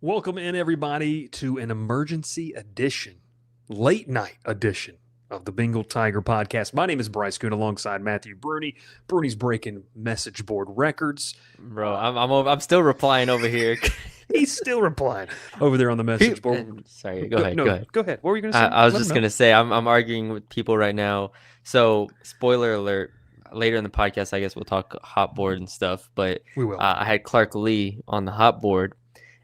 Welcome in, everybody, to an emergency edition, late night edition of the Bengal Tiger podcast. My name is Bryce Koon alongside Matthew Brune. Brune's breaking message board records. Bro, I'm still replying over here. He's still replying over there on the message board. Sorry, go ahead. Go ahead. What were you going to say? I was just going to say I'm arguing with people right now. So, spoiler alert, later in the podcast, I guess we'll talk hot board and stuff. But we will. I had Clark Lee on the hot board.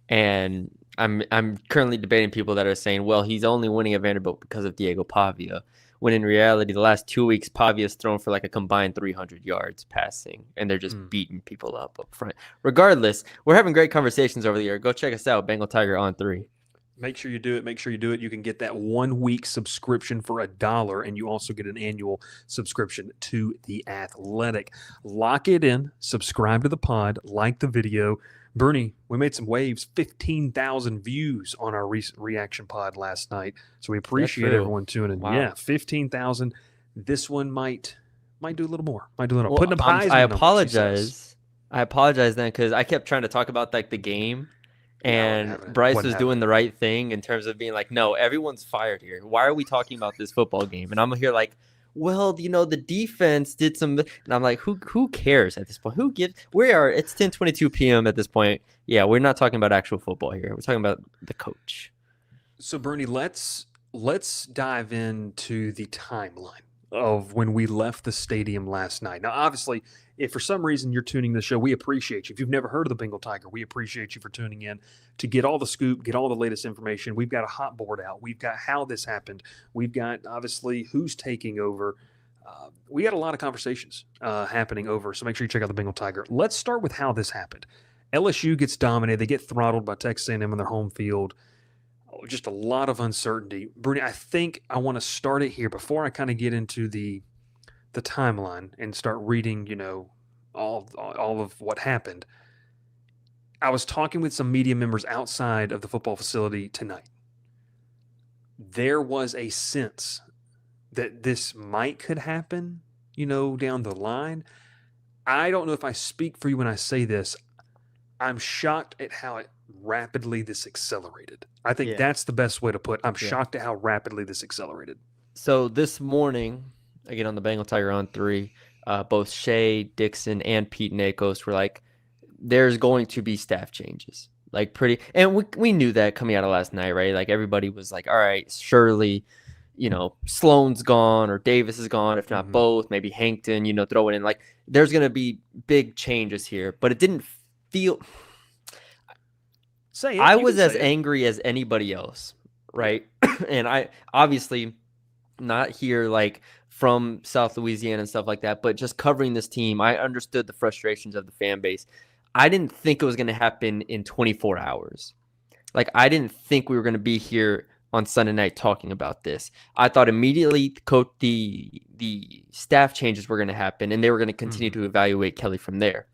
And I'm currently debating people that are saying, well, he's only winning at Vanderbilt because of Diego Pavia, when in reality, the last 2 weeks, Pavia's thrown for like a combined 300 yards passing, and they're just beating people up front. Regardless, we're having great conversations over the year. Go check us out, Bengal Tiger On3. Make sure you do it. You can get that 1 week subscription for $1, and you also get an annual subscription to The Athletic. Lock it in, subscribe to the pod, like the video. Brune, we made some waves, 15,000 views on our reaction pod last night. So we appreciate everyone tuning in. Wow. Yeah, 15,000. This one might do a little more. Putting up highs. I apologize. I apologize then, because I kept trying to talk about like the game, and Bryce was doing the right thing in terms of being like, no, everyone's fired here. Why are we talking about this football game? And I'm here like, well, the defense did some, and I'm like, who cares at this point? It's 10:22 p.m. at this point. Yeah, we're not talking about actual football here. We're talking about the coach. So, Brune, let's dive into the timeline of when we left the stadium last night. Now, obviously, if for some reason you're tuning to the show, we appreciate you. If you've never heard of the Bengal Tiger, we appreciate you for tuning in to get all the scoop, get all the latest information. We've got a hot board out. We've got how this happened. We've got, obviously, who's taking over. We got a lot of conversations happening over, so make sure you check out the Bengal Tiger. Let's start with how this happened. LSU gets dominated. They get throttled by Texas A&M on their home field. Just a lot of uncertainty. Brune, I think I want to start it here before I kind of get into the timeline and start reading, all of what happened. I was talking with some media members outside of the football facility tonight. There was a sense that this could happen, down the line. I don't know if I speak for you when I say this. I'm shocked at how rapidly this accelerated. I think that's the best way to put it. I'm shocked at how rapidly this accelerated. So this morning, again on the Bengal Tiger On3, both Shea, Dixon, and Pete Nakos were like, there's going to be staff changes. And we knew that coming out of last night, right? Like everybody was like, all right, surely, Sloan's gone or Davis is gone, if not both, maybe Hankton, throw it in. Like there's going to be big changes here, but it didn't feel... I was as angry as anybody else, right? And I obviously not here like from South Louisiana and stuff like that, but just covering this team, I understood the frustrations of the fan base. I didn't think it was going to happen in 24 hours. Like I didn't think we were going to be here on Sunday night talking about this. I thought immediately the staff changes were going to happen, and they were going to continue to evaluate Kelly from there.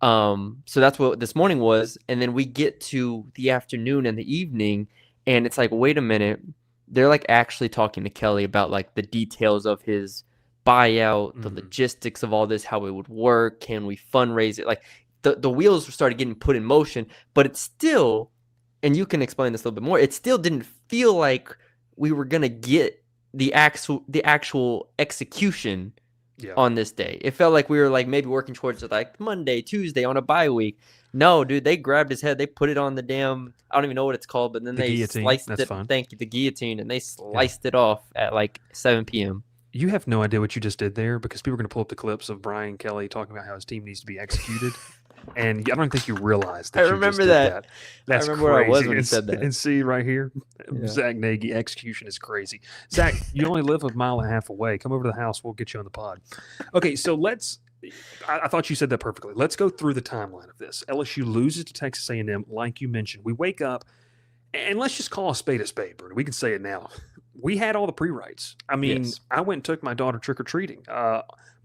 So that's what this morning was. And then we get to the afternoon and the evening, and it's like, wait a minute. They're like actually talking to Kelly about like the details of his buyout, the logistics of all this, how it would work. Can we fundraise it? Like the wheels started getting put in motion, but it's still, and you can explain this a little bit more, it still didn't feel like we were going to get the actual execution on this day. It felt like we were like maybe working towards it like Monday, Tuesday on a bye week. No, dude, they grabbed his head. They put it on the damn, I don't even know what it's called, but then they guillotine. Sliced That's it. Fine. Thank you, the guillotine, and they sliced it off at like 7 p.m. You have no idea what you just did there, because people are going to pull up the clips of Brian Kelly talking about how his team needs to be executed. And I don't think you realize that. I remember that. That's I remember crazy. where I was when you said that. And see right here, Zach Nagy, execution is crazy. Zach, you only live a mile and a half away. Come over to the house. We'll get you on the pod. Okay, so let's I thought you said that perfectly. Let's go through the timeline of this. LSU loses to Texas A&M, like you mentioned. We wake up, and let's just call a spade, Brune. We can say it now. We had all the pre-rights. I mean, Yes. I went and took my daughter trick-or-treating.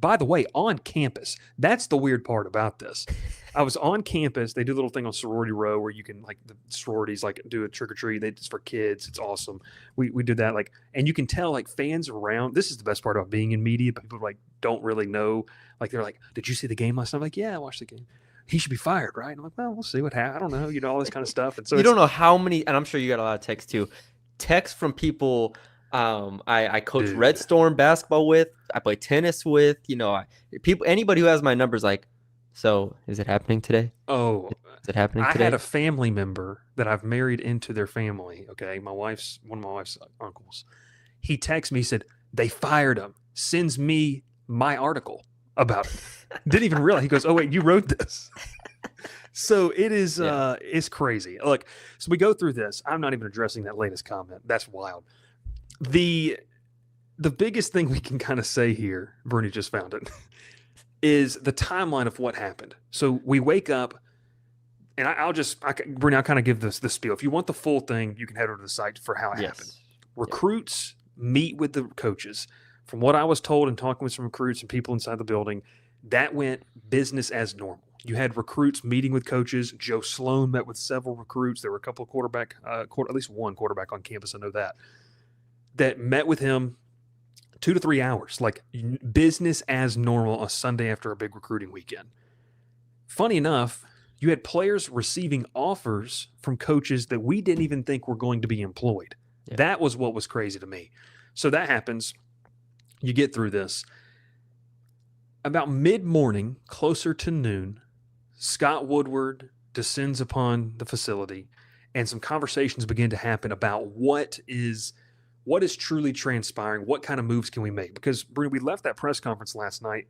By the way, on campus. That's the weird part about this. I was on campus. They do a little thing on Sorority Row where you can, like, the sororities, like, do a trick-or-treat. It's for kids. It's awesome. We did that, like, and you can tell, like, fans around. This is the best part about being in media. People, like, don't really know. Like, they're like, did you see the game last night? I'm like, yeah, I watched the game. He should be fired, right? And I'm like, well, we'll see what happens. I don't know, all this kind of stuff. And so You don't know how many, and I'm sure you got a lot of texts too. Texts from people I coach Dude. Red Storm basketball with, I play tennis with, people, anybody who has my numbers, like, so is it happening today? Oh, Is it happening I today? had a family member that I've married into their family. Okay. One of my wife's uncles. He texts me, he said, they fired him, sends me my article about it. Didn't even realize. He goes, oh, wait, you wrote this. So it is, it's crazy. Look, so we go through this. I'm not even addressing that latest comment. That's wild. The biggest thing we can kind of say here, Bernie just found it, is the timeline of what happened. So we wake up, and Bernie, I'll kind of give this spiel. If you want the full thing, you can head over to the site for how it happened. Recruits meet with the coaches. From what I was told and talking with some recruits and people inside the building, that went business as normal. You had recruits meeting with coaches. Joe Sloan met with several recruits. There were a couple of at least one quarterback on campus, I know that met with him 2 to 3 hours, like business as normal, a Sunday after a big recruiting weekend. Funny enough, you had players receiving offers from coaches that we didn't even think were going to be employed. Yeah. That was what was crazy to me. So that happens. You get through this. About mid-morning, closer to noon, Scott Woodward descends upon the facility, and some conversations begin to happen about what is truly transpiring, what kind of moves can we make? Because, Brune, we left that press conference last night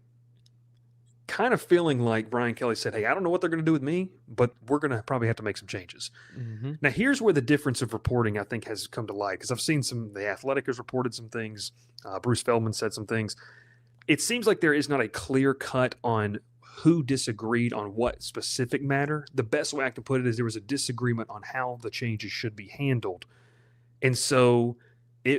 kind of feeling like Brian Kelly said, hey, I don't know what they're going to do with me, but we're going to probably have to make some changes. Mm-hmm. Now, here's where the difference of reporting, I think, has come to light, because I've seen The Athletic has reported some things. Bruce Feldman said some things. It seems like there is not a clear cut on who disagreed on what specific matter. The best way I can put it is there was a disagreement on how the changes should be handled. And so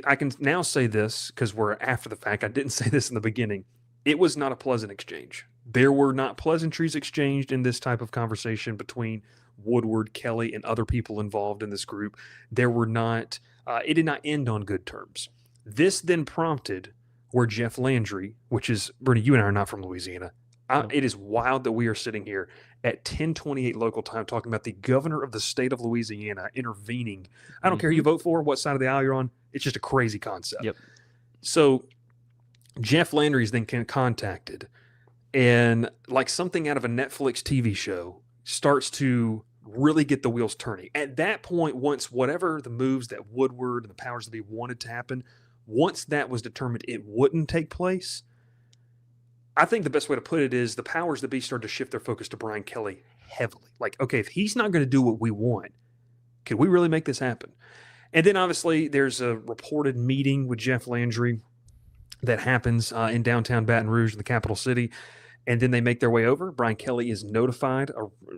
I can now say this because we're after the fact. I didn't say this in the beginning. It was not a pleasant exchange. There were not pleasantries exchanged in this type of conversation between Woodward, Kelly, and other people involved in this group. There were not, it did not end on good terms. This then prompted where Jeff Landry, which is, Bernie, you and I are not from Louisiana. It is wild that we are sitting here at 10:28 local time talking about the governor of the state of Louisiana intervening. I don't care who you vote for, what side of the aisle you're on. It's just a crazy concept. Yep. So Jeff Landry is then contacted, and like something out of a Netflix TV show starts to really get the wheels turning. At that point, once whatever the moves that Woodward and the powers that be wanted to happen, once that was determined it wouldn't take place, I think the best way to put it is the powers that be started to shift their focus to Brian Kelly heavily. Like, okay, if he's not going to do what we want, could we really make this happen? And then obviously there's a reported meeting with Jeff Landry that happens in downtown Baton Rouge, in the capital city. And then they make their way over. Brian Kelly is notified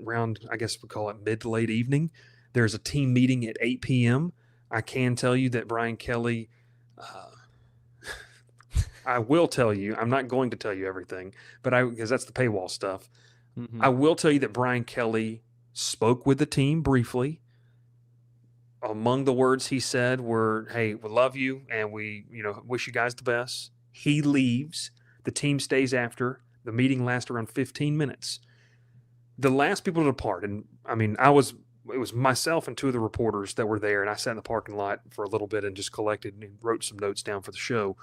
around, I guess we call it mid to late evening. There's a team meeting at 8 p.m. I can tell you that Brian Kelly, I will tell you, I'm not going to tell you everything, but because that's the paywall stuff. Mm-hmm. I will tell you that Brian Kelly spoke with the team briefly. Among the words he said were, hey, we love you and we, wish you guys the best. He leaves. The team stays after. The meeting lasts around 15 minutes. The last people to depart, and I mean, it was myself and two of the reporters that were there, and I sat in the parking lot for a little bit and just collected and wrote some notes down for the show.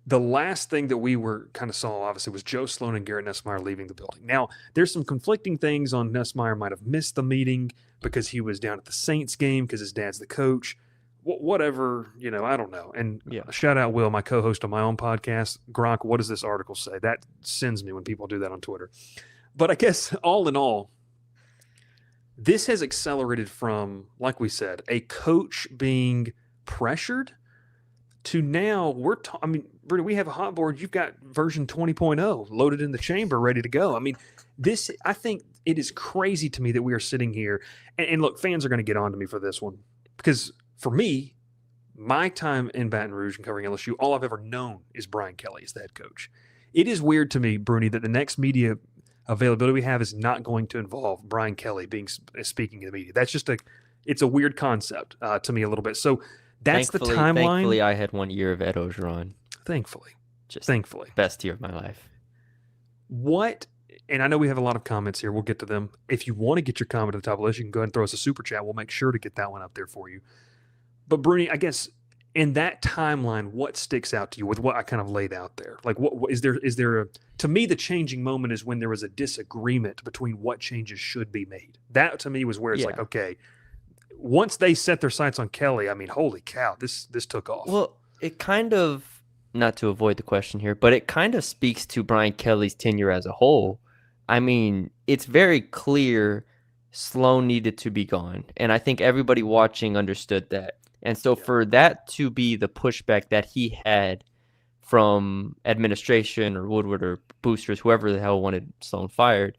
The last thing that we were kind of saw, obviously, was Joe Sloan and Garrett Nussmeier leaving the building. Now, there's some conflicting things on Nussmeier might have missed the meeting because he was down at the Saints game because his dad's the coach. Whatever, I don't know. And shout out Will, my co-host on my own podcast. Gronk, what does this article say? That sends me when people do that on Twitter. But I guess all in all, this has accelerated from, like we said, a coach being pressured to now Brune, we have a hot board. You've got version 20.0 loaded in the chamber, ready to go. I mean, I think it is crazy to me that we are sitting here. And look, fans are going to get on to me for this one because for me, my time in Baton Rouge and covering LSU, all I've ever known is Brian Kelly as the head coach. It is weird to me, Brune, that the next media availability we have is not going to involve Brian Kelly speaking to the media. That's just it's a weird concept to me a little bit. So that's the timeline. Thankfully, I had 1 year of Ed Ogeron. Thankfully. Thankfully. Best year of my life. And I know we have a lot of comments here. We'll get to them. If you want to get your comment at the top of the list, you can go ahead and throw us a super chat. We'll make sure to get that one up there for you. But Brune, I guess in that timeline, what sticks out to you with what I kind of laid out there? Like, what is there to me, the changing moment is when there was a disagreement between what changes should be made. That to me was where it's like, okay, once they set their sights on Kelly, I mean, holy cow, this took off. Well, it kind of, not to avoid the question here, but it kind of speaks to Brian Kelly's tenure as a whole. I mean, it's very clear Sloan needed to be gone. And I think everybody watching understood that. And so for that to be the pushback that he had from administration or Woodward or boosters, whoever the hell wanted Sloan fired,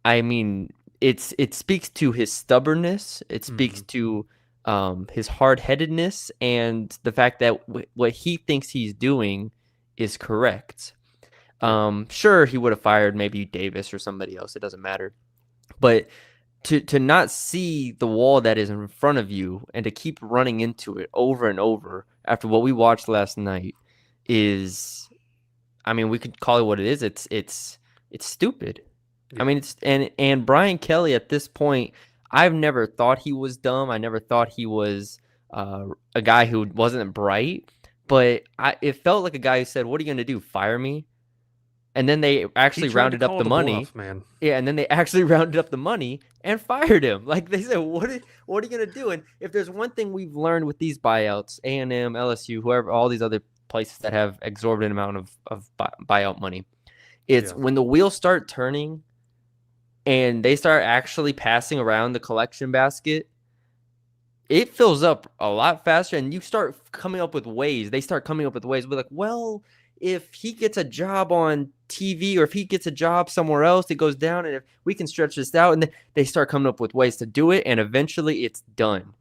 I mean, it speaks to his stubbornness. It speaks to his hard-headedness and the fact that what he thinks he's doing is correct. Sure, he would have fired maybe Davis or somebody else. It doesn't matter. But to not see the wall that is in front of you and to keep running into it over and over after what we watched last night is, I mean, we could call it what it is. It's stupid. Yeah. I mean, and Brian Kelly at this point, I've never thought he was dumb. I never thought he was a guy who wasn't bright, but it felt like a guy who said, "What are you going to do? Fire me?" And then they actually rounded up the money. Bluff, man. Yeah, and then they actually rounded up the money and fired him. Like they said, what are you going to do? And if there's one thing we've learned with these buyouts, A&M, LSU, whoever, all these other places that have exorbitant amount of buyout money, it's when the wheels start turning and they start actually passing around the collection basket, it fills up a lot faster, and you start coming up with ways. They start coming up with ways. We're like, well, if he gets a job on TV or if he gets a job somewhere else, it goes down, and if we can stretch this out, and then they start coming up with ways to do it, and eventually it's done.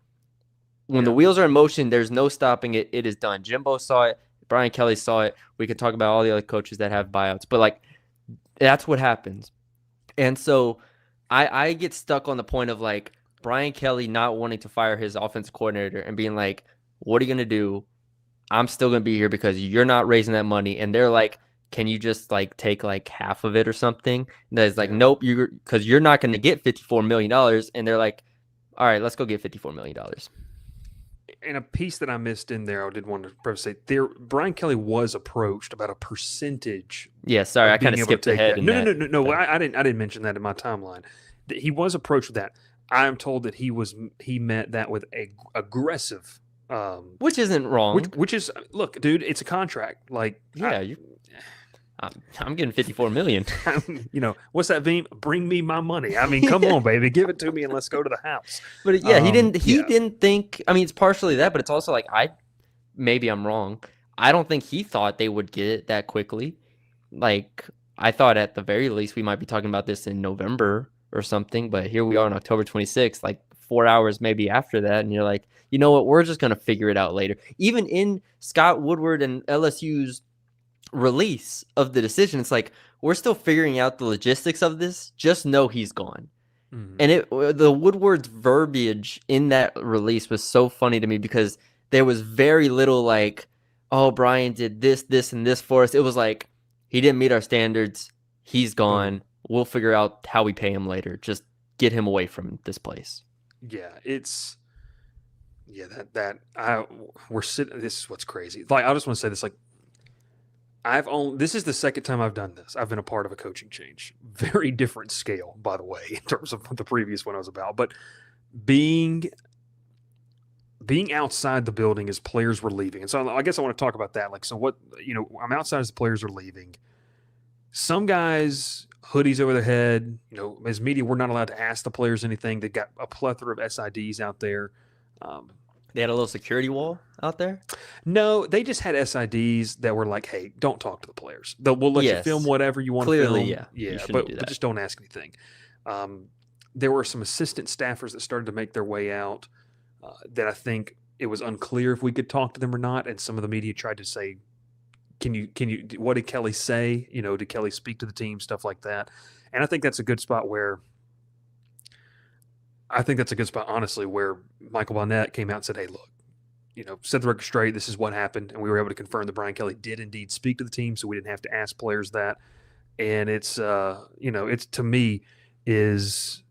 When the wheels are in motion, there's no stopping it. It is done. Jimbo saw it. Brian Kelly saw it. We could talk about all the other coaches that have buyouts, but like that's what happens. And so I get stuck on the point of like Brian Kelly not wanting to fire his offensive coordinator and being like, what are you going to do? I'm still going to be here because you're not raising that money. And they're like, can you just like take like half of it or something? And it's like, nope, because you're not going to get $54 million. And they're like, all right, let's go get $54 million. And a piece that I missed in there, I did want to say there, Brian Kelly was approached about a percentage. Yeah, sorry, I kind of skipped ahead. No. I didn't mention that in my timeline. He was approached with that. I am told that he met that with a aggressive, which isn't wrong. Which is, look, dude, it's a contract. Like, yeah, I'm getting $54 million. You know, what's that meme? Bring me my money. I mean, come on, baby, give it to me and let's go to the house. But yeah, he didn't think. I mean, it's partially that, but it's also like maybe I'm wrong. I don't think he thought they would get it that quickly. Like I thought at the very least we might be talking about this in November or something. But here we are on October 26th, like 4 hours maybe after that, and you're like, you know what? We're just gonna figure it out later. Even in Scott Woodward and LSU's release of the decision, it's like we're still figuring out the logistics of this. Just know he's gone. Mm-hmm. And the Woodward's verbiage in that release was so funny to me because there was very little like, oh, Brian did this and this for us. It was like he didn't meet our standards. He's gone. Mm-hmm. We'll figure out how we pay him later. Just get him away from this place. Yeah, we're sitting. This is what's crazy. Like I just want to say this, like. This is the second time I've done this. I've been a part of a coaching change. Very different scale, by the way, in terms of what the previous one I was about. But being outside the building as players were leaving. And so I guess I want to talk about that. Like, so what, I'm outside as the players are leaving. Some guys, hoodies over their head, as media, we're not allowed to ask the players anything. They got a plethora of SIDs out there. They had a little security wall out there. No, they just had SIDs that were like, "Hey, don't talk to the players. We'll let you film Yes, whatever you want to clearly, film. yeah. You Yeah, shouldn't do but that. just don't ask anything." Um, there were some assistant staffers that started to make their way out that I think it was unclear if we could talk to them or not, and some of the media tried to say, Can you? What did Kelly say? Did Kelly speak to the team? Stuff like that. And I think that's a good spot honestly, where Michael Bonnet came out and said, "Hey, look, set the record straight. This is what happened," and we were able to confirm that Brian Kelly did indeed speak to the team, so we didn't have to ask players that. And it's to me is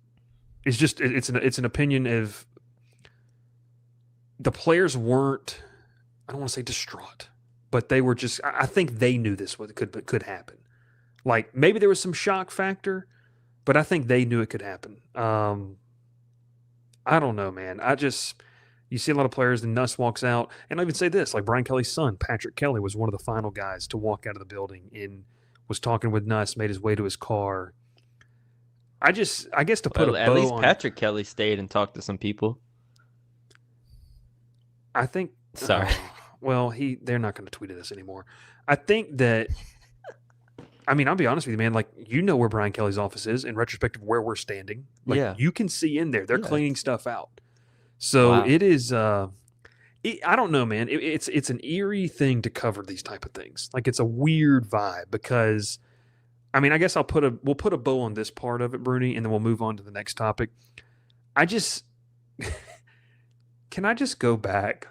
it's an opinion of the players weren't. I don't want to say distraught, but they were just. I think they knew this could happen. Like maybe there was some shock factor, but I think they knew it could happen. I don't know, man. You see a lot of players, and Nuss walks out, and I even say this, like Brian Kelly's son, Patrick Kelly, was one of the final guys to walk out of the building and was talking with Nuss, made his way to his car. I guess to put a bow at least on, Patrick Kelly stayed and talked to some people. I think. Sorry. Well, they're not going to tweet at us anymore. I think that. I mean, I'll be honest with you, man. Like, where Brian Kelly's office is in retrospect of where we're standing. Like, Yeah. you can see in there. They're Yeah. cleaning stuff out. So Wow. it is. I don't know, man. It's an eerie thing to cover these type of things. Like, it's a weird vibe because, I mean, I guess we'll put a bow on this part of it, Brune, and then we'll move on to the next topic. Can I just go back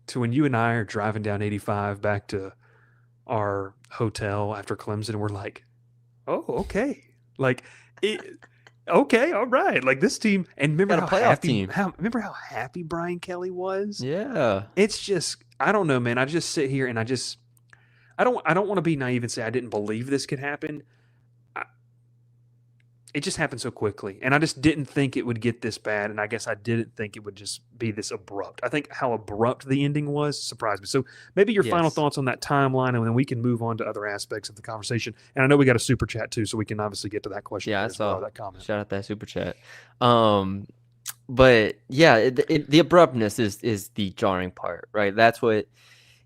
to when you and I are driving down 85 back to our hotel after Clemson, and we're like, oh, okay. Like, okay, all right. Like, this team, and remember Got a how playoff happy, team. remember how happy Brian Kelly was? Yeah. It's just, I don't know, man. I just sit here and I don't want to be naive and say I didn't believe this could happen. It just happened so quickly, and I just didn't think it would get this bad, and I guess I didn't think it would just be this abrupt. I think how abrupt the ending was surprised me. So maybe your final Yes. thoughts on that timeline, and then we can move on to other aspects of the conversation. And I know we got a super chat too, so we can obviously get to that question. Yeah, I as well, saw that comment. Shout out that super chat. But yeah, the abruptness is the jarring part, right? That's what,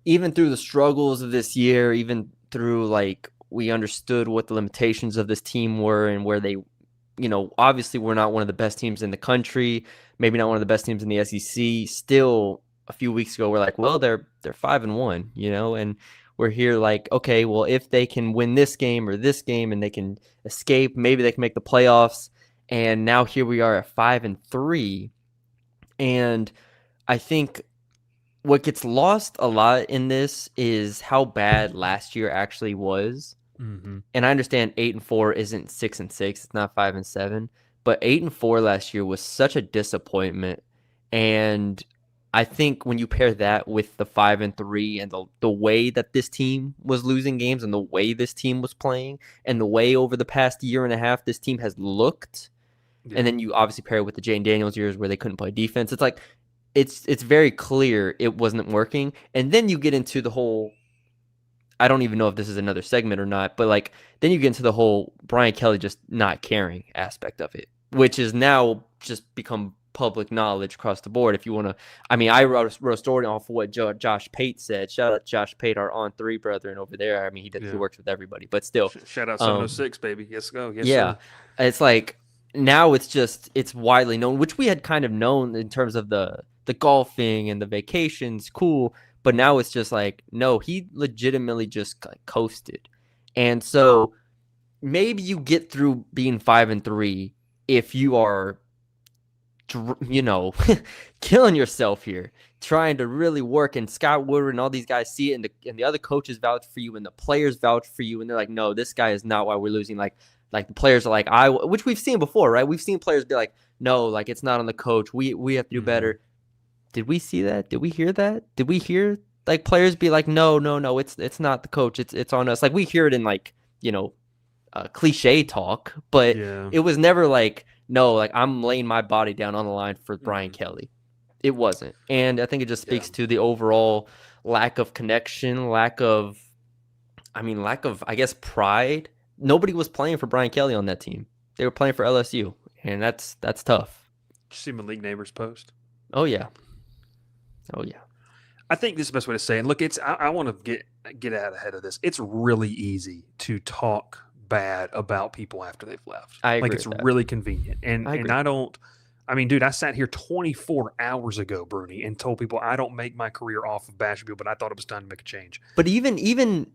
even through the struggles of this year, even through like we understood what the limitations of this team were and where they, obviously we're not one of the best teams in the country, maybe not one of the best teams in the SEC. Still, a few weeks ago, we're like, well, they're 5-1, and we're here like, okay, well, if they can win this game or this game and they can escape, maybe they can make the playoffs. And now here we are at 5-3. And I think what gets lost a lot in this is how bad last year actually was. Mm-hmm. And I understand 8-4 isn't 6-6. It's not 5-7, but 8-4 last year was such a disappointment. And I think when you pair that with the 5-3 and the way that this team was losing games and the way this team was playing and the way over the past year and a half this team has looked, and then you obviously pair it with the Jane Daniels years where they couldn't play defense. It's like it's very clear it wasn't working. And then you get into the whole, I don't even know if this is another segment or not, but like then you get into the whole Brian Kelly just not caring aspect of it, which is now just become public knowledge across the board. If you want to, I mean, I wrote a story off of what Josh Pate said. Shout out Josh Pate, our On3 brethren over there. I mean, he works with everybody, but still. Shout out 706, baby. Yes, go. Yes, yeah. Sir. It's like now it's widely known, which we had kind of known in terms of the golfing and the vacations, cool. But now it's just like, no, he legitimately just like coasted. And so maybe you get through being 5-3 if you are, killing yourself here, trying to really work. And Scott Woodward and all these guys see it, and the other coaches vouch for you, and the players vouch for you, and they're like, no, this guy is not why we're losing. Like the players are like, which we've seen before, right? We've seen players be like, no, like it's not on the coach. We have to do better. Did we see that? Did we hear that? Did we hear like players be like, no, it's not the coach. It's on us. Like we hear it in like, cliche talk, but it was never like, no, like I'm laying my body down on the line for Brian Kelly. It wasn't. And I think it just speaks to the overall lack of connection, lack of, I guess, pride. Nobody was playing for Brian Kelly on that team. They were playing for LSU, and that's tough. Did you see Malik Neighbors' post? Oh, yeah. Oh yeah. I think this is the best way to say it. And look, I want to get out ahead of this. It's really easy to talk bad about people after they've left. I Like agree it's with that. really convenient. I And agree. I don't. I mean, dude, I sat here 24 hours ago, Brune, and told people I don't make my career off of bashing people, but I thought it was time to make a change. But even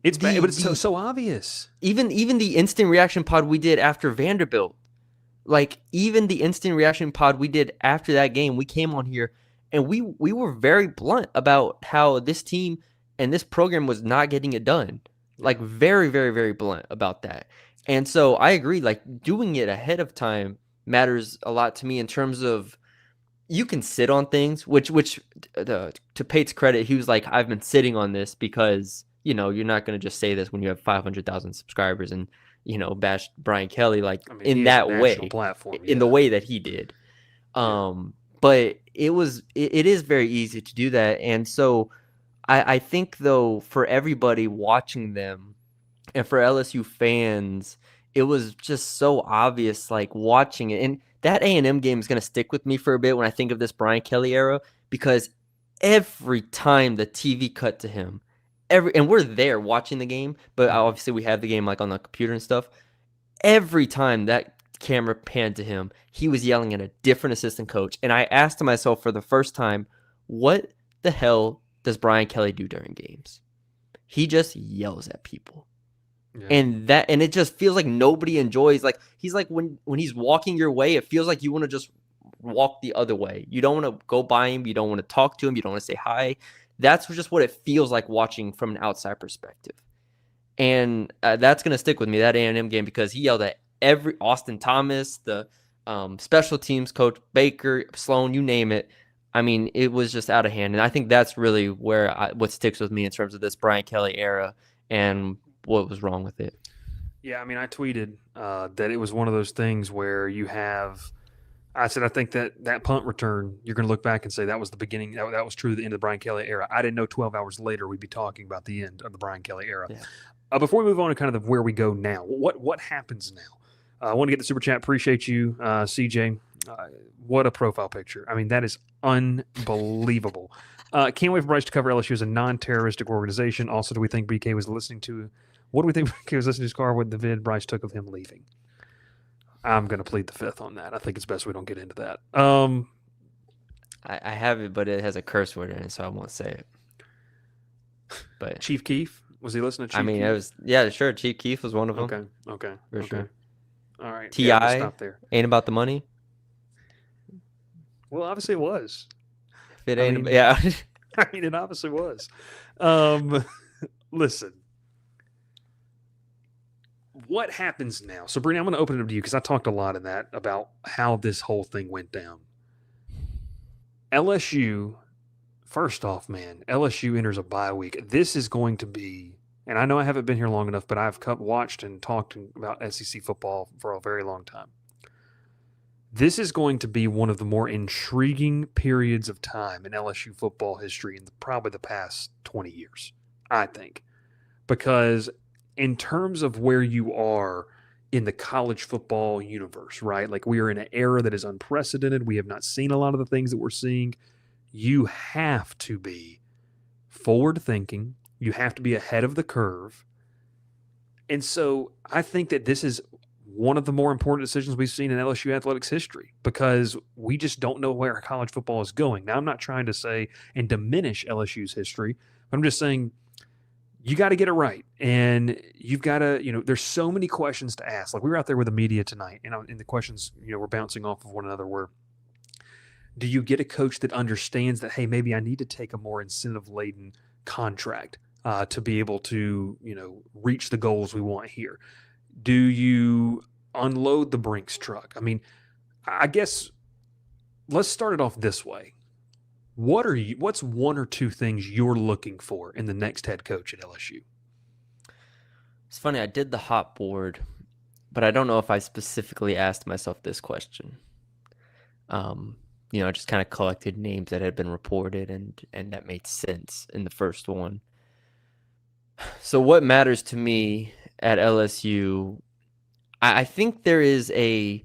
It's bad, but it's so obvious. even the instant reaction pod we did after Vanderbilt, like even the instant reaction pod we did after that game, we came on here and we were very blunt about how this team and this program was not getting it done. Like very, very, very blunt about that. And so I agree, like doing it ahead of time matters a lot to me in terms of you can sit on things, which to Pate's credit, he was like, I've been sitting on this because, you know, you're not going to just say this when you have 500,000 subscribers and, you know, bash Brian Kelly like in that way, platform, in the way that he did. But it is very easy to do that. And so I think though, for everybody watching them and for LSU fans, it was just so obvious, like watching it. And that A&M game is going to stick with me for a bit when I think of this Brian Kelly era, because every time the TV cut to him, and we're there watching the game, but obviously we have the game like on the computer and stuff. Every time that camera panned to him, he was yelling at a different assistant coach. And I asked myself for the first time, what the hell does Brian Kelly do during games? He just yells at people. Yeah. And it just feels like nobody enjoys, like he's like when he's walking your way, it feels like you want to just walk the other way. You don't want to go by him, you don't want to talk to him, you don't want to say hi. That's just what it feels like watching from an outside perspective. And that's going to stick with me, that A&M game, because he yelled at every Austin Thomas, the special teams coach, Baker, Sloan, you name it. I mean, it was just out of hand. And I think that's really what sticks with me in terms of this Brian Kelly era and what was wrong with it. Yeah, I mean, I tweeted that it was one of those things where I said, I think that punt return, you're going to look back and say that was the beginning, that was true at the end of the Brian Kelly era. I didn't know 12 hours later we'd be talking about the end of the Brian Kelly era. Yeah. Before we move on to kind of where we go now, what happens now? I want to get the super chat. Appreciate you, CJ. What a profile picture. I mean, that is unbelievable. Can't wait for Bryce to cover LSU as a non-terroristic organization. Also, do we think BK was listening to – what do we think BK was listening to his car with the vid Bryce took of him leaving? I'm going to plead the fifth on that. I think it's best we don't get into that. I have it, but it has a curse word in it, so I won't say it. But Chief Keef? Was he listening to Chief Keef? I mean, it was – yeah, sure. Chief Keef was one of them. Okay. For sure. All right. T.I. Yeah, stop there. Ain't about the money? Well, obviously it was. If it ain't, yeah. I mean, it obviously was. Listen. What happens now? So, Brune, I'm going to open it up to you because I talked a lot in that about how this whole thing went down. LSU, first off, man, LSU enters a bye week. This is going to be, and I know I haven't been here long enough, but I've watched and talked about SEC football for a very long time. This is going to be one of the more intriguing periods of time in LSU football history in probably the past 20 years, I think. Because in terms of where you are in the college football universe, right? Like we are in an era that is unprecedented. We have not seen a lot of the things that we're seeing. You have to be forward thinking. You have to be ahead of the curve. And so I think that this is one of the more important decisions we've seen in LSU athletics history because we just don't know where college football is going. Now, I'm not trying to say and diminish LSU's history, but I'm just saying you got to get it right. And you've got to, there's so many questions to ask. Like we were out there with the media tonight and the questions, we're bouncing off of one another were, do you get a coach that understands that, hey, maybe I need to take a more incentive-laden contract to be able to, reach the goals we want here? Do you unload the Brinks truck? I mean, I guess let's start it off this way. What's one or two things you're looking for in the next head coach at LSU? It's funny, I did the hot board, but I don't know if I specifically asked myself this question. I just kind of collected names that had been reported and that made sense in the first one. So what matters to me at LSU, I think there is a,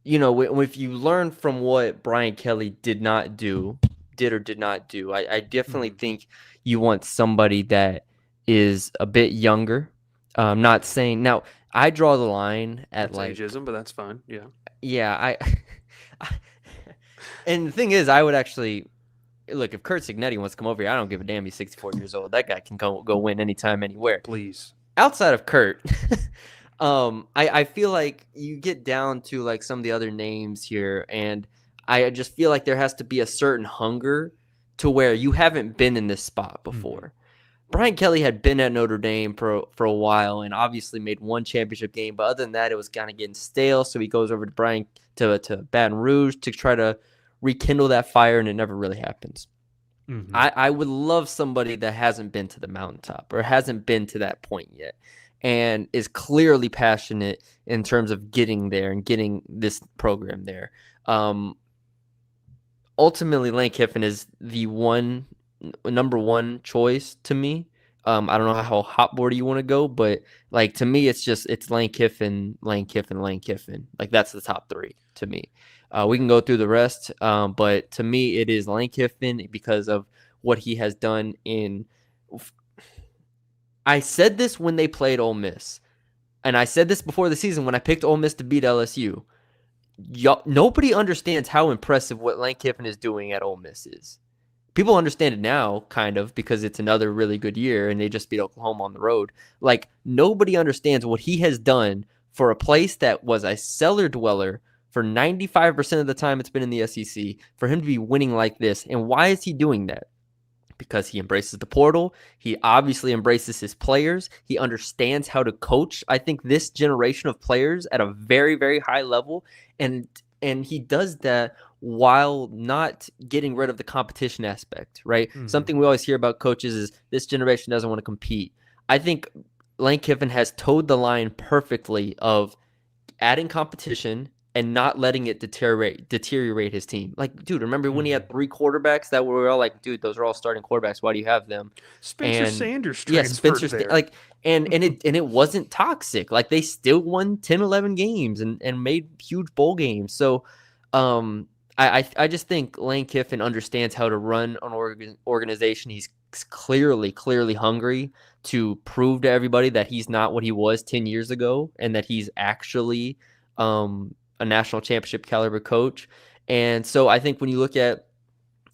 if you learn from what Brian Kelly did not do did or did not do. I definitely Mhm. think you want somebody that is a bit younger. Not saying now I draw the line at That's like, ageism, but that's fine. Yeah. yeah, and the thing is, I would actually look if Kurt Signetti wants to come over here. I don't give a damn. He's 64 years old. That guy can go win anytime, anywhere. Please. Outside of Kurt, I feel like you get down to like some of the other names here, and I just feel like there has to be a certain hunger to where you haven't been in this spot before. Brian Kelly had been at Notre Dame for a while and obviously made one championship game, but other than that, it was kind of getting stale. So he goes over to Baton Rouge to try to rekindle that fire, and it never really happens. Mhm. I would love somebody that hasn't been to the mountaintop or hasn't been to that point yet and is clearly passionate in terms of getting there and getting this program there. Ultimately, Lane Kiffin is the number one choice to me. I don't know how hot board you want to go, but like to me, it's Lane Kiffin, Lane Kiffin, Lane Kiffin. Like that's the top three to me. We can go through the rest, but to me, it is Lane Kiffin because of what he has done in. I said this when they played Ole Miss, and I said this before the season when I picked Ole Miss to beat LSU. Nobody understands how impressive what Lane Kiffin is doing at Ole Miss is. People understand it now, kind of, because it's another really good year and they just beat Oklahoma on the road. Like, nobody understands what he has done for a place that was a cellar dweller for 95% of the time it's been in the SEC, for him to be winning like this. And why is he doing that? Because he embraces the portal. He obviously embraces his players. He understands how to coach, I think, this generation of players at a very, very high level. And he does that while not getting rid of the competition aspect, right? Mhm. Something we always hear about coaches is this generation doesn't want to compete. I think Lane Kiffin has towed the line perfectly of adding competition and not letting it deteriorate his team. Like, dude, remember when he had 3 quarterbacks that were all like, dude, those are all starting quarterbacks. Why do you have them? Spencer And Sanders yeah, transferred there. like, and it wasn't toxic. Like they still won 10, 11 games and made huge bowl games. So, I just think Lane Kiffin understands how to run an organization. He's clearly hungry to prove to everybody that he's not what he was 10 years ago and that he's actually a national championship caliber coach. And so I think when you look at,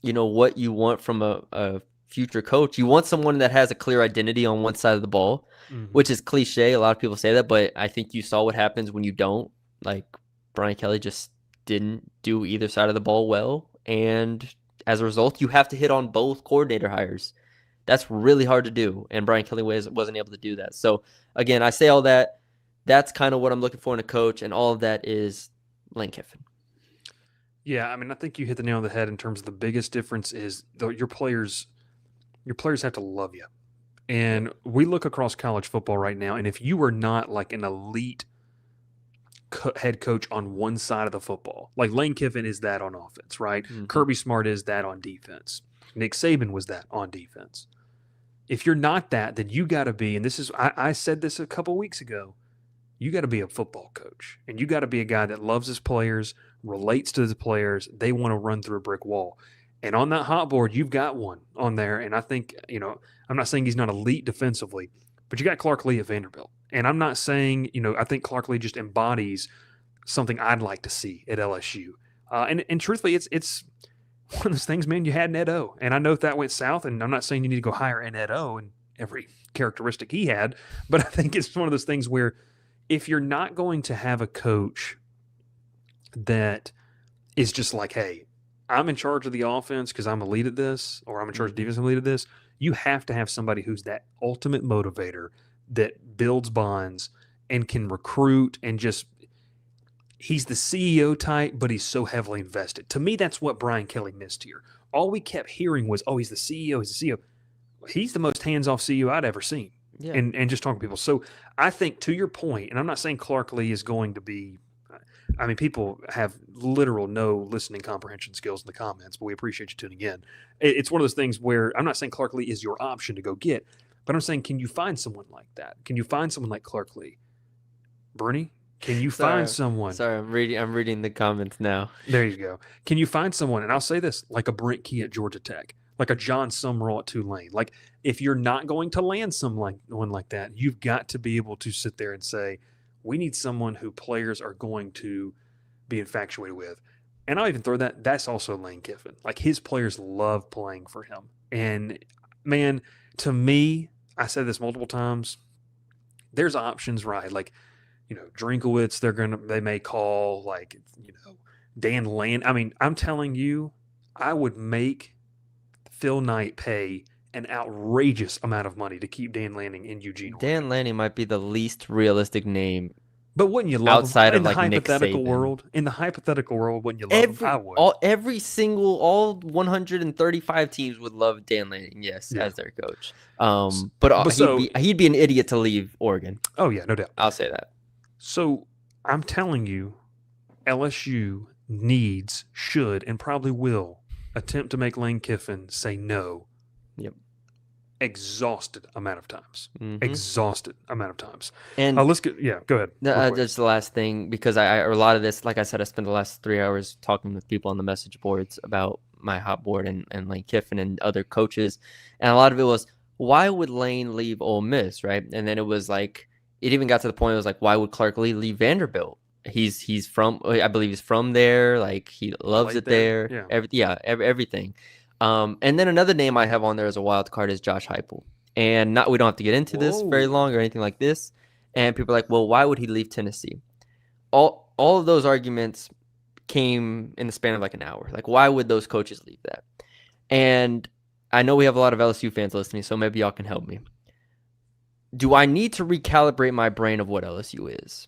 what you want from a future coach, you want someone that has a clear identity on one side of the ball, which is cliche. A lot of people say that, but I think you saw what happens when you don't. Like Brian Kelly just didn't do either side of the ball well. And as a result, you have to hit on both coordinator hires. That's really hard to do. And Brian Kelly wasn't able to do that. So again, I say all that. That's kind of what I'm looking for in a coach. And all of that is Lane Kiffin. Yeah, I mean, I think you hit the nail on the head in terms of the biggest difference is your players have to love you. And we look across college football right now, and if you are not like an elite head coach on one side of the football, like Lane Kiffin is that on offense, right? Mm-hmm. Kirby Smart is that on defense. Nick Saban was that on defense. If you're not that, then you got to be, and this is, I said this a couple weeks ago, you got to be a football coach, and you got to be a guy that loves his players, relates to his players. They want to run through a brick wall. And on that hot board, you've got one on there. And I think, I'm not saying he's not elite defensively, but you got Clark Lee at Vanderbilt. And I'm not saying, I think Clark Lee just embodies something I'd like to see at LSU. And truthfully, it's one of those things, man, you had Ed O. And I know if that went south, and I'm not saying you need to go hire an Ed O and every characteristic he had, but I think it's one of those things where if you're not going to have a coach that is just like, hey, I'm in charge of the offense because I'm elite at this, or I'm in charge of defense and elite at this, you have to have somebody who's that ultimate motivator that builds bonds and can recruit and just he's the CEO type, but he's so heavily invested. To me, that's what Brian Kelly missed here. All we kept hearing was, oh, he's the CEO, he's the CEO. He's the most hands-off CEO I'd ever seen. Yeah. And just talking to people. So I think to your point, and I'm not saying Clark Lee is going to be, I mean, people have literal no listening comprehension skills in the comments, but we appreciate you tuning in. It's one of those things where I'm not saying Clark Lee is your option to go get, but I'm saying, can you find someone like that? Can you find someone like Clark Lee? Brune, Can you Sorry, find someone? sorry, I'm reading the comments now. There you go. Can you find someone? And I'll say this, like a Brent Key at Georgia Tech, like a John Summerall at Tulane. Like, if you're not going to land someone like that, you've got to be able to sit there and say, we need someone who players are going to be infatuated with. And I'll even throw that. That's also Lane Kiffin. Like, his players love playing for him. And man, to me, I said this multiple times. There's options, right? Like, Drinkowitz, they may call, like, Dan Land. I mean, I'm telling you, I would make Phil Knight pay an outrageous amount of money to keep Dan Lanning in Eugene. Dan Lanning might be the least realistic name. But wouldn't you love outside him? of like Nick Saban? In the hypothetical world, wouldn't you love him? I would. All 135 teams would love Dan Lanning, yes, as their coach. But he'd be an idiot to leave Oregon. Oh yeah, no doubt. I'll say that. So I'm telling you, LSU should, and probably will attempt to make Lane Kiffin say no. Yep. Exhausted amount of times. Mm-hmm. Exhausted amount of times. And let's go ahead. That's the last thing, because a lot of this, like I said, I spent the last 3 hours talking with people on the message boards about my hot board and Lane Kiffin and other coaches, and a lot of it was, why would Lane leave Ole Miss, right? And then it was like, it even got to the point, it was like, why would Clark Lee leave Vanderbilt? He's from, I believe he's from there, like he loves it there. Everything. And then another name I have on there as a wild card is Josh Heupel. And we don't have to get into this very long or anything like this. And people are like, well, why would he leave Tennessee? All of those arguments came in the span of like an hour. Like, why would those coaches leave that? And I know we have a lot of LSU fans listening, so maybe y'all can help me. Do I need to recalibrate my brain of what LSU is?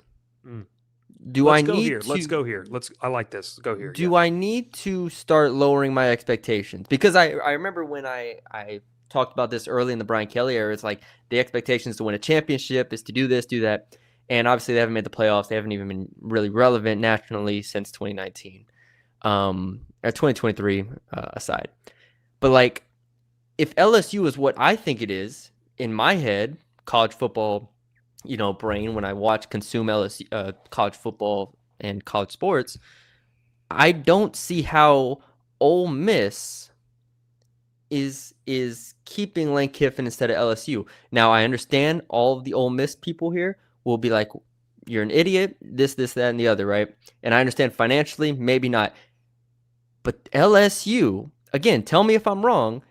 Let's go here. I like this. Go here. Do I need to start lowering my expectations? Because I remember when I talked about this early in the Brian Kelly era, it's like the expectations to win a championship is to do this, do that. And obviously they haven't made the playoffs. They haven't even been really relevant nationally since 2019. Or 2023 aside. But like, if LSU is what I think it is, in my head, college football, brain, when I consume LSU, college football and college sports, I don't see how Ole Miss is keeping Lane Kiffin instead of LSU. Now, I understand all of the Ole Miss people here will be like, you're an idiot, this, that, and the other, right? And I understand financially, maybe not. But LSU, again, tell me if I'm wrong,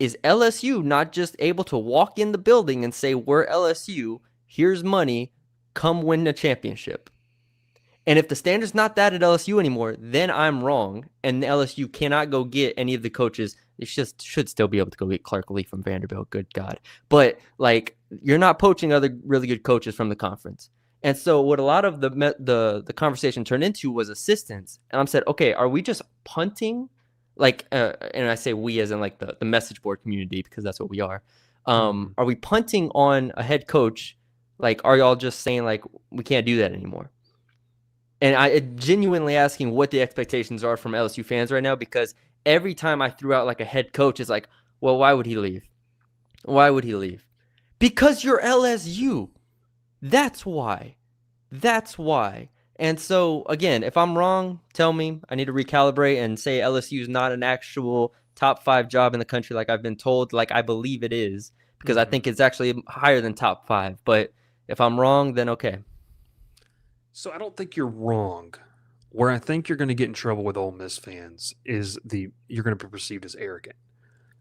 is LSU not just able to walk in the building and say, we're LSU, here's money, come win a championship? And if the standard's not that at LSU anymore, then I'm wrong, and LSU cannot go get any of the coaches. It just should still be able to go get Clark Lee from Vanderbilt, good God. But, like, you're not poaching other really good coaches from the conference. And so what a lot of the conversation turned into was assistants. And I'm said, okay, are we just punting? Like, and I say we as in like the message board community, because that's what we are. Are we punting on a head coach? Like, are y'all just saying like, we can't do that anymore? And I genuinely asking what the expectations are from LSU fans right now, because every time I threw out like a head coach, it's like, well, why would he leave? Why would he leave? Because you're LSU. That's why. That's why. And so, again, if I'm wrong, tell me. I need to recalibrate and say LSU is not an actual top 5 job in the country like I've been told, like I believe it is, because I think it's actually higher than top 5. But if I'm wrong, then okay. So I don't think you're wrong. Where I think you're going to get in trouble with Ole Miss fans is you're going to be perceived as arrogant.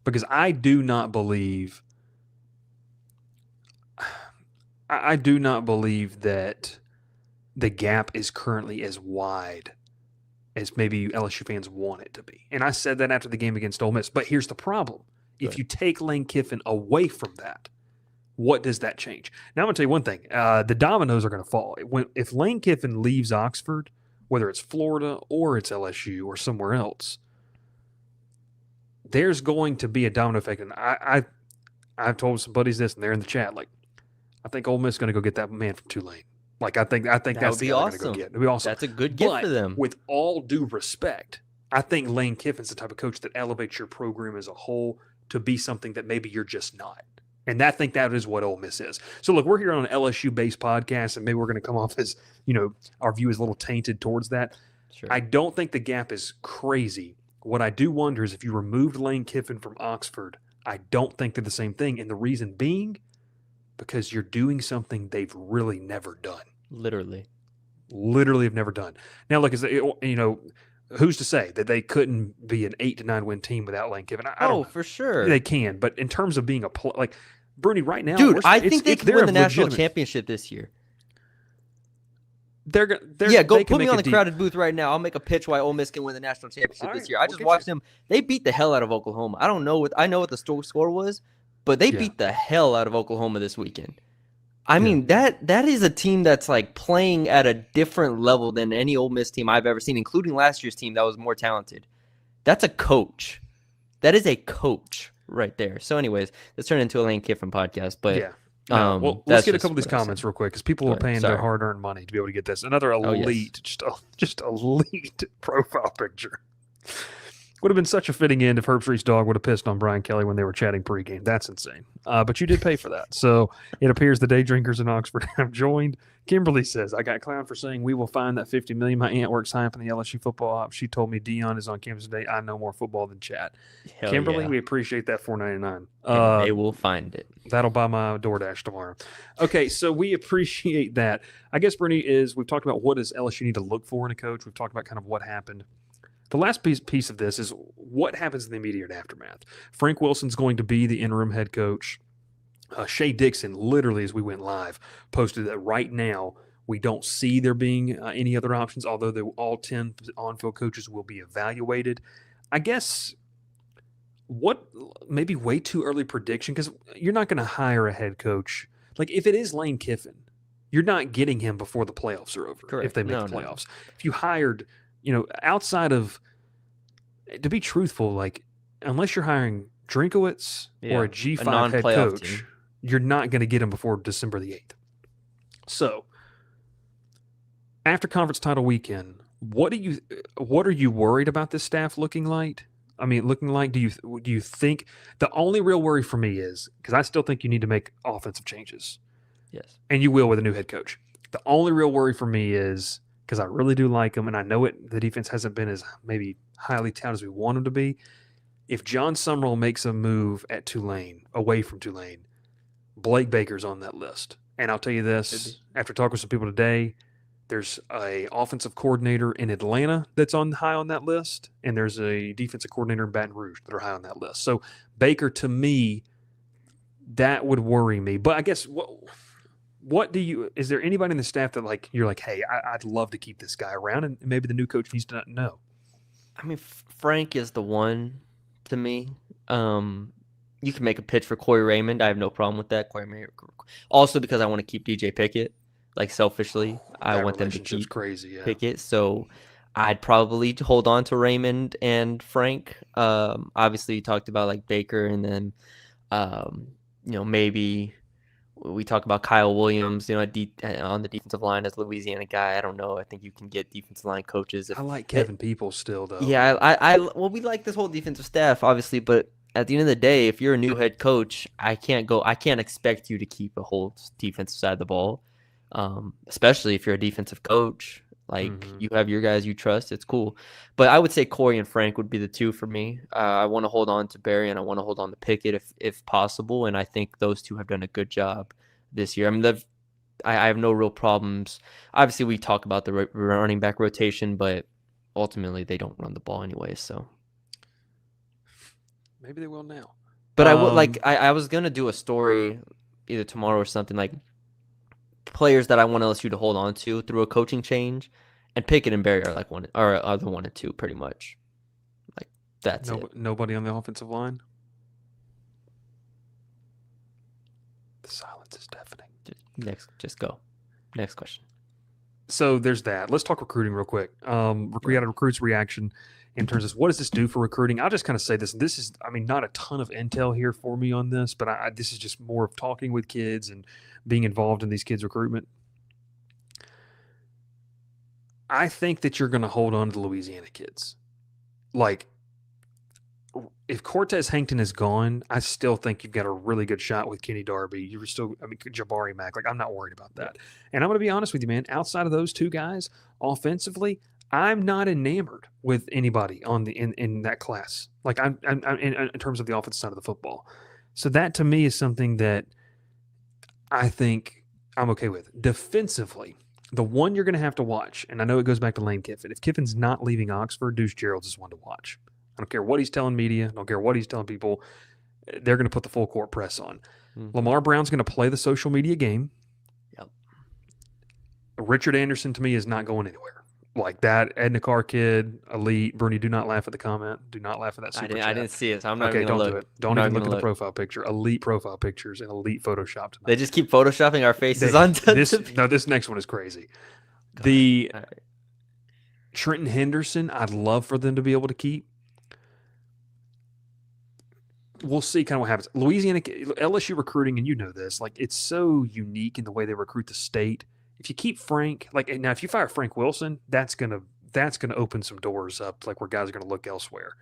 Because I do not believe that the gap is currently as wide as maybe LSU fans want it to be. And I said that after the game against Ole Miss. But here's the problem. If you take Lane Kiffin away from that, what does that change? Now, I'm going to tell you one thing. The dominoes are going to fall. If Lane Kiffin leaves Oxford, whether it's Florida or it's LSU or somewhere else, there's going to be a domino effect. And I've told some buddies this, and they're in the chat, like, I think Ole Miss is going to go get that man from Tulane. Like, I think that's the guy they're going to go get. It'd be awesome. That's a good gift for them. With all due respect, I think Lane Kiffin's the type of coach that elevates your program as a whole to be something that maybe you're just not. And I think that is what Ole Miss is. So look, we're here on an LSU-based podcast, and maybe we're going to come off as, our view is a little tainted towards that. Sure. I don't think the gap is crazy. What I do wonder is if you removed Lane Kiffin from Oxford, I don't think they're the same thing. And the reason being, because you're doing something they've really never done. Literally have never done. Now, look, who's to say that they couldn't be an 8 to 9 win team without Lane Kiffin? I don't know. For sure. They can, but in terms of being Brune, right now, dude, I think they can win the national championship this year. They're go put me on the crowded booth right now. I'll make a pitch why Ole Miss can win the national championship this year. I just watched them. They beat the hell out of Oklahoma. I don't know I know what the score was, but they beat the hell out of Oklahoma this weekend. I mean, that is a team that's like playing at a different level than any Ole Miss team I've ever seen, including last year's team that was more talented. That's a coach. That is a coach right there. So anyways, let's turn into a Lane Kiffin podcast, but let's get a couple of these comments real quick because people are paying their hard-earned money to be able to get this. Another elite, just elite profile picture. Would have been such a fitting end if Herbstreet's dog would have pissed on Brian Kelly when they were chatting pregame. That's insane. But you did pay for that. So it appears the day drinkers in Oxford have joined. Kimberly says, I got clowned for saying we will find that $50 million. My aunt works high up in the LSU football ops. She told me Dion is on campus today. I know more football than chat. Hell Kimberly, yeah. We appreciate that $4.99. They will find it. That'll buy my DoorDash tomorrow. Okay, so we appreciate that. I guess, Brune, we've talked about what does LSU need to look for in a coach. We've talked about kind of what happened. The last piece of this is what happens in the immediate aftermath. Frank Wilson's going to be the interim head coach. Shea Dixon, literally as we went live, posted that right now we don't see there being any other options, although all 10 on-field coaches will be evaluated. I guess what maybe way too early prediction, because you're not going to hire a head coach. Like if it is Lane Kiffin, you're not getting him before the playoffs are over. Correct. If they make the playoffs. If you hired – outside of, to be truthful, like, unless you're hiring Drinkowitz or a G5 head coach, team. You're not going to get him before December the 8th. So, after conference title weekend, what are you worried about this staff looking like? I mean, do you think the only real worry for me is, because I still think you need to make offensive changes. Yes. And you will with a new head coach. The only real worry for me is, because I really do like them, and I know the defense hasn't been as maybe highly touted as we want them to be. If John Summerall makes a move at Tulane, away from Tulane, Blake Baker's on that list. And I'll tell you this, after talking with some people today, there's a offensive coordinator in Atlanta that's high on that list, and there's a defensive coordinator in Baton Rouge that are high on that list. So Baker, to me, that would worry me. But I guess is there anybody in the staff that you're like, hey, I'd love to keep this guy around, and maybe the new coach needs to not know? I mean, Frank is the one to me. You can make a pitch for Corey Raymond. I have no problem with that. Also because I want to keep DJ Pickett. Like selfishly, I want them to keep Pickett. So I'd probably hold on to Raymond and Frank. Obviously, you talked about like Baker, and then maybe we talk about Kyle Williams, on the defensive line as Louisiana guy. I don't know. I think you can get defensive line coaches. I like Kevin Peoples still, though. Yeah, we like this whole defensive staff, obviously, but at the end of the day, if you're a new head coach, I can't expect you to keep a whole defensive side of the ball, especially if you're a defensive coach. You have your guys you trust. It's cool. But I would say Corey and Frank would be the two for me. I want to hold on to Barry, and I want to hold on to Pickett if possible. And I think those two have done a good job this year. I mean, I have no real problems. Obviously, we talk about the running back rotation, but ultimately they don't run the ball anyway. So maybe they will now. But I would I was gonna do a story either tomorrow or something, like players that I want LSU to hold on to through a coaching change, and Pickett and Barry are are the 1 and 2 pretty much. Like that's it. Nobody on the offensive line. The silence is deafening. Just go. Next question. So there's that. Let's talk recruiting real quick. We had a recruit's reaction in terms of what does this do for recruiting. I'll just kind of say this. This is, not a ton of intel here for me on this, but this is just more of talking with kids and being involved in these kids' recruitment. I think that you're going to hold on to the Louisiana kids. Like, if Cortez Hankton is gone, I still think you've got a really good shot with Kenny Darby. You're still, I mean, Jabari Mack. Like, I'm not worried about that. And I'm going to be honest with you, man. Outside of those two guys, offensively, I'm not enamored with anybody on the in that class. Like, I'm in terms of the offensive side of the football. So that to me is something that I think I'm okay with. Defensively, the one you're going to have to watch, and I know it goes back to Lane Kiffin. If Kiffin's not leaving Oxford, Deuce Gerald's is one to watch. I don't care what he's telling media. I don't care what he's telling people. They're going to put the full court press on. Mm-hmm. Lamar Brown's going to play the social media game. Yep. Richard Anderson, to me, is not going anywhere. Like that Edna Carr kid, elite. Brune, do not laugh at the comment. Do not laugh at that super chat. I didn't see it, so I'm not okay, even going to look. look. Do it. Don't even look at the profile picture. Elite profile pictures and elite Photoshop tonight. They just keep Photoshopping our faces onto this next one is crazy. Right. Trenton Henderson, I'd love for them to be able to keep. We'll see kind of what happens. Louisiana, LSU recruiting, and you know this, like it's so unique in the way they recruit the state. If you keep Frank, like now, if you fire Frank Wilson, that's gonna open some doors up, like where guys are gonna look elsewhere.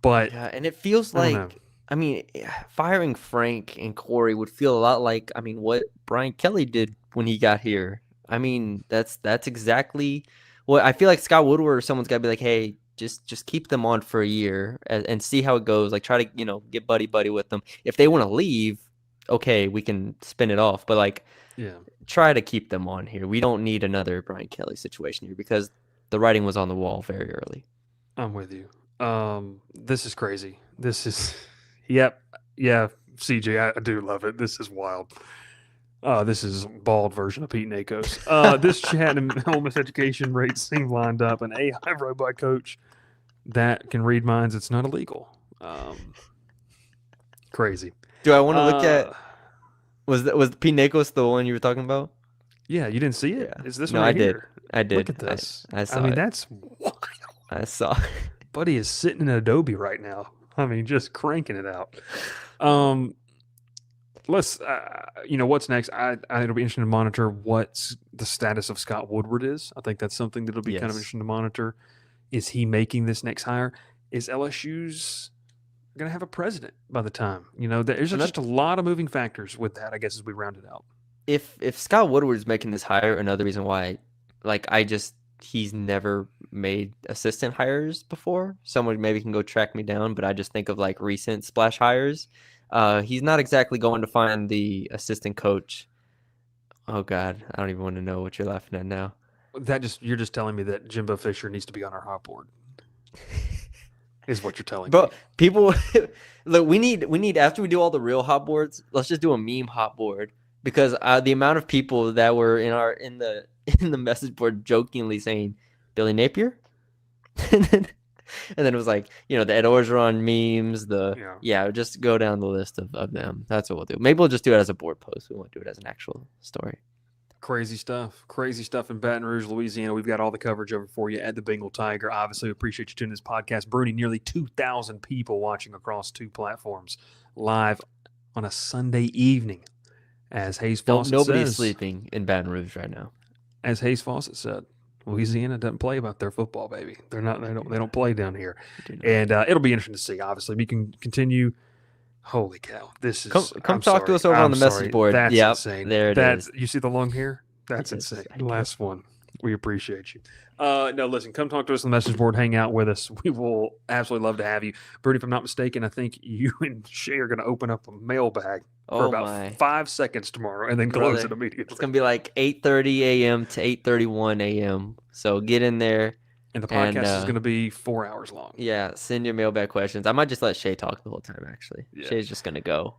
But yeah, and it feels like, I mean, firing Frank and Corey would feel a lot like, I mean, what Brian Kelly did when he got here. I mean, that's exactly what I feel like. Scott Woodward or someone's got to be like, hey, just keep them on for a year and see how it goes. Like try to get buddy with them. If they want to leave, okay, we can spin it off. But like, try to keep them on here. We don't need another Brian Kelly situation here because the writing was on the wall very early. I'm with you. This is crazy. This is, yeah, CJ, I do love it. This is wild. This is a bald version of Pete Nakos. This chat and Ole Miss education rates seem lined up. An AI robot coach that can read minds. It's not illegal. Crazy. Do I want to look at? Was Pete Nakos the one you were talking about? Yeah, you didn't see it. Yeah. Is this one? No, right I did. Here? I did. Look at this. I saw. I mean, it. That's wild. I saw. Buddy is sitting in Adobe right now. I mean, just cranking it out. Let's, what's next? It'll be interesting to monitor what the status of Scott Woodward is. I think that's something that'll be kind of interesting to monitor. Is he making this next hire? Is LSU's going to have a president by the time? There's just a lot of moving factors with that, I guess, as we round it out. If Scott Woodward is making this hire, another reason why, he's never made assistant hires before. Someone maybe can go track me down, but I just think of recent splash hires. He's not exactly going to find the assistant coach. Oh God, I don't even want to know what you're laughing at now. You're just telling me that Jimbo Fisher needs to be on our hot board. Is what you're telling me. But people, look, we need after we do all the real hot boards, let's just do a meme hot board because the amount of people that were in the message board jokingly saying Billy Napier, and then it was like, the Ed Orgeron memes, just go down the list of them. That's what we'll do. Maybe we'll just do it as a board post. We won't do it as an actual story. Crazy stuff in Baton Rouge, Louisiana. We've got all the coverage over for you at the Bengal Tiger. Obviously, we appreciate you tuning this podcast. Brune, nearly 2,000 people watching across 2 platforms live on a Sunday evening. As Hayes Fawcett nobody's sleeping in Baton Rouge right now. As Hayes Fawcett said, Louisiana doesn't play about their football, baby. They don't play down here. And it'll be interesting to see. Obviously, we can continue. Holy cow! This is come talk to us over on the message board. That's insane. There it is. You see the long hair? That's insane. Last one. We appreciate you. No, listen. Come talk to us on the message board. Hang out with us. We will absolutely love to have you, Brune. If I'm not mistaken, I think you and Shay are going to open up a mailbag for about 5 seconds tomorrow, and then close it immediately. It's going to be like 8:30 a.m. to 8:31 a.m. So get in there. And the podcast is going to be 4 hours long. Yeah, send your mailbag questions. I might just let Shay talk the whole time, actually. Yeah. Shay's just going to go.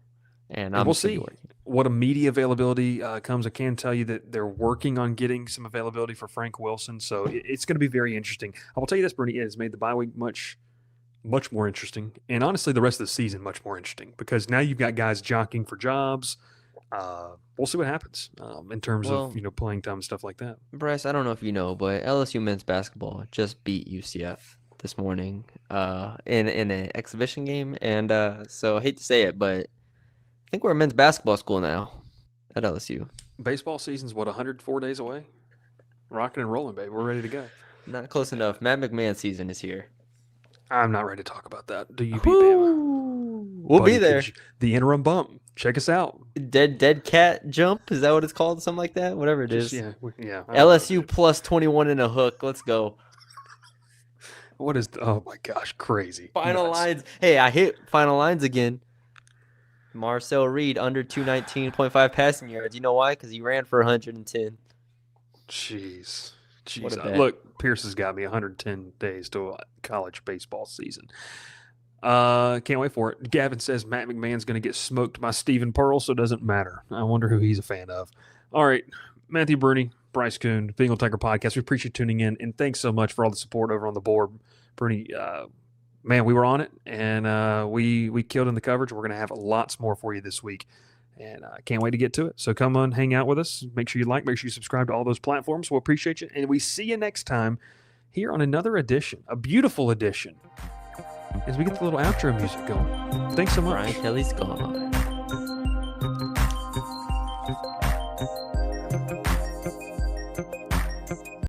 And we'll see what a media availability comes. I can tell you that they're working on getting some availability for Frank Wilson. So it's going to be very interesting. I will tell you this, Brune, it has made the bye week much more interesting. And honestly, the rest of the season much more interesting because now you've got guys jockeying for jobs. We'll see what happens in terms of playing time and stuff like that. Bryce, I don't know if you know, but LSU men's basketball just beat UCF this morning in an exhibition game, and so I hate to say it, but I think we're a men's basketball school now at LSU. Baseball season's 104 days away. Rocking and rolling, baby. We're ready to go. Not close enough. Matt McMahon's season is here. I'm not ready to talk about that. Do you beat Bama? We'll Buddy, be there. The interim bump. Check us out. Dead cat jump. Is that what it's called? Something like that. Whatever it is. Yeah. I don't know, LSU dude. plus 21 in a hook. Let's go. What is? Oh my gosh, crazy. Final Nuts. lines. Hey, I hit final lines again. Marcel Reed under 219.5 passing yards. You know why? Because he ran for 110. Jeez. What a bet. Look, Pierce has got me 110 days to a college baseball season. Can't wait for it. Gavin says Matt McMahon's going to get smoked by Stephen Pearl, so it doesn't matter. I wonder who he's a fan of. All right, Matthew Brune, Bryce Koon, Bengal Tiger Podcast. We appreciate tuning in, and thanks so much for all the support over on the board. Brune, man, we were on it, and we killed in the coverage. We're going to have lots more for you this week, and I can't wait to get to it. So come on, hang out with us. Make sure make sure you subscribe to all those platforms. We'll appreciate you, and we see you next time here on another edition, a beautiful edition, as we get the little outro music going. Thanks so much. Brian Kelly's gone.